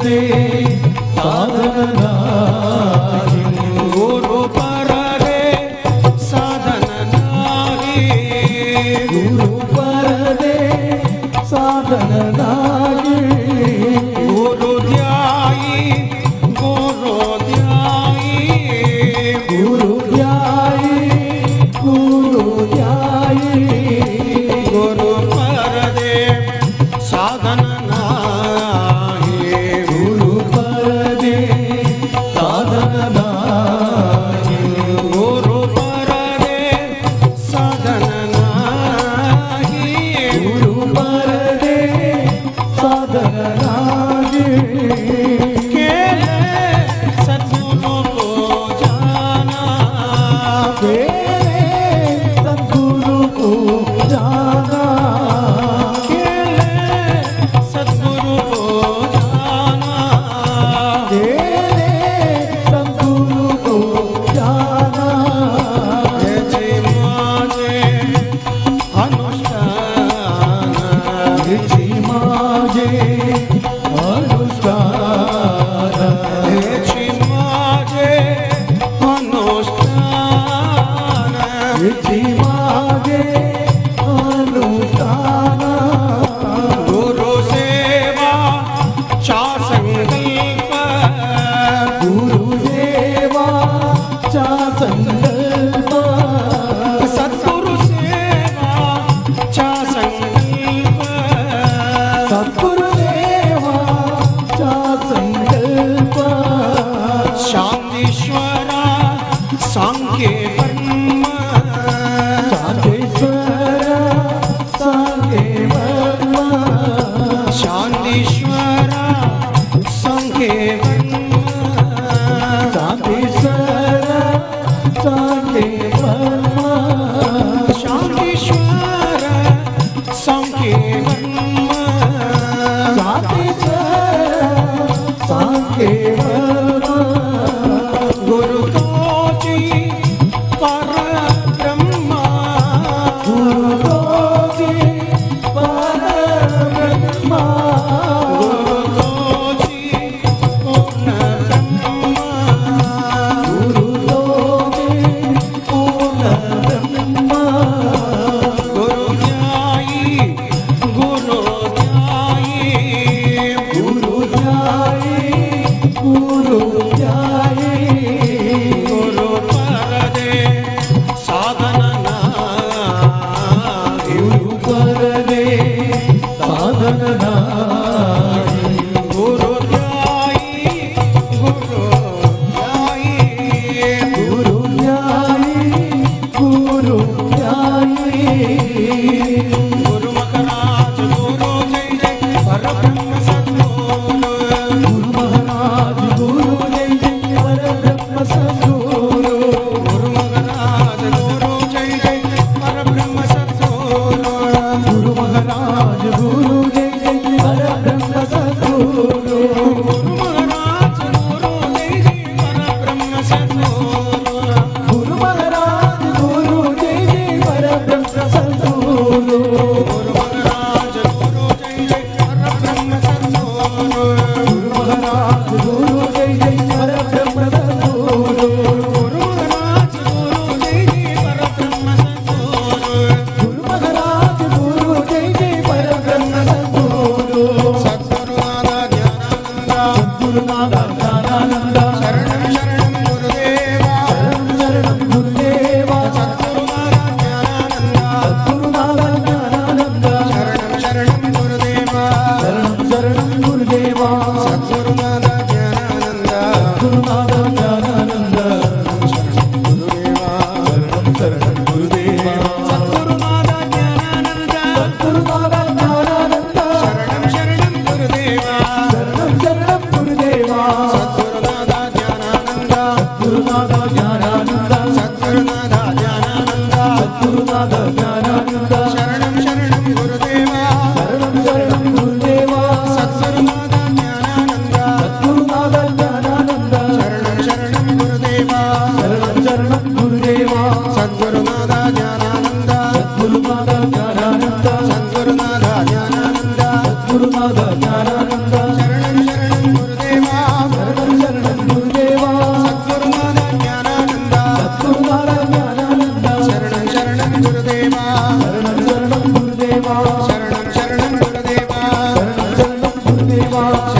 ಪರದೆ ಸಾಧನ ಗುರು ಪರದೆ ಸಾಧನ ಗುರು ಪರದೆ ಸಾಧನ ಗುರು ಧ್ಯಾಯಿ ಗುರು ಧ್ಯಾಯಿ ಗುರು ಧ್ಯಾಯಿ ಗುರು ಧ್ಯಾಯಿ ಗುರು ಪರದೆ ಸಾಧನ ಗುರು ಪರದೆ ಸಾಧನ ಗುರು ಪರದೆ ಸಾಧನ ಗುರು ಪರದೆ ಸಾಧನ ಕೇಳೆ ಸದ್ಗುರು ಕೋ ಜಾನಾ ಕೇಳೆ ಸದ್ಗುರು ಕೋ ಜಾನಾ ಕೇಳೆ ಸದ್ಗುರು ಕೋ ಜಾನಾ ಕೇಳೆ ಸದ್ಗುರು ಕೋ ಜಾನಾ ಜೈ ಮಾಜೆ ಅನುಷ್ಠಾನ ಜೈ ಮಾಜೆ अनुष्ठान हेची मागे अनुष्ठान हेची मागे अनुष्ठान गुरु सेवा चा संकल्प गुरु सेवा चा संकल्प सद्गुरु सेवा चा संकल्प सद्गुरु शांतीश्वरा सांख्ये ब्रह्म शांतीश्वरा सांख्ये ब्रह्म शांतीश्वरा सांख्ये ब्रह्म शांतीश्वरा सांख्ये ब्रह्म शांतीश्वरा सांख्ये ब्रह्म शांतीश्वरा सांख्ये गुरु कोटि परब्रह्म गुरु कोटि परब्रह्म गुरु कोटि पूर्ण ब्रह्म गुरु कोटि पूर्ण ब्रह्म गुरु ध्यायी गुरु ध्यायी गुरु ध्यायी गुरु ध्यायी गुरु परदे साधना गुरु परदे साधना गुरु ध्यायी गुरु ध्यायी गुरु ध्यायी गुरु ध्यायी गुरु महाराज गुरु जय जय परब्रह्म सद्गुरु गुरु महाराज गुरु जय जय परब्रह्म सद्गुरु गुरु महाराज गुरु जय जय परब्रह्म सद्गुरु गुरु महाराज गुरु जय जय परब्रह्म सद्गुरु गुरु महाराज गुरु जय जय परब्रह्म सद्गुरु गुरु महाराज गुरु जय जय परब्रह्म सद्गुरु गुरु महाराज गुरु जय जय परब्रह्म सद्गुरु गुरु महाराज गुरु जय जय परब्रह्म सद्गुरु गुरु महाराज गुरु जय जय परब्रह्म सद्गुरु गुरु महाराज गुरु जय जय परब्रह्म सद्गुरु सद्गुरुनाथ ज्ञानानंद शरणं शरणं गुरुदेवा शरणं गुरुदेवा सद्गुरुनाथ ज्ञानानंद शरणं शरणं गुरुदेवा शरणं शरणं गुरुदेवा सद्गुरुनाथ ज्ञानानंद शरणं गुरुदेवा सद्गुरुनाथ ज्ञानानंद शरणं शरणं गुरुदेवा शरणं शरणं गुरुदेवा सद्गुरुनाथ ज्ञानानंद सद्गुरुनाथ ज्ञानानंद शरणं शरणं गुरुदेवा शरणं शरणं गुरुदेवा सद्गुरुनाथ ज्ञानानंद शरणं शरणं गुरुदेवा शरणं शरणं गुरुदेवा सद्गुरुनाथ ज्ञानानंद सद्गुरुनाथ ज्ञानानंद शरणं शरणं गुरुदेवा गुरुदेवा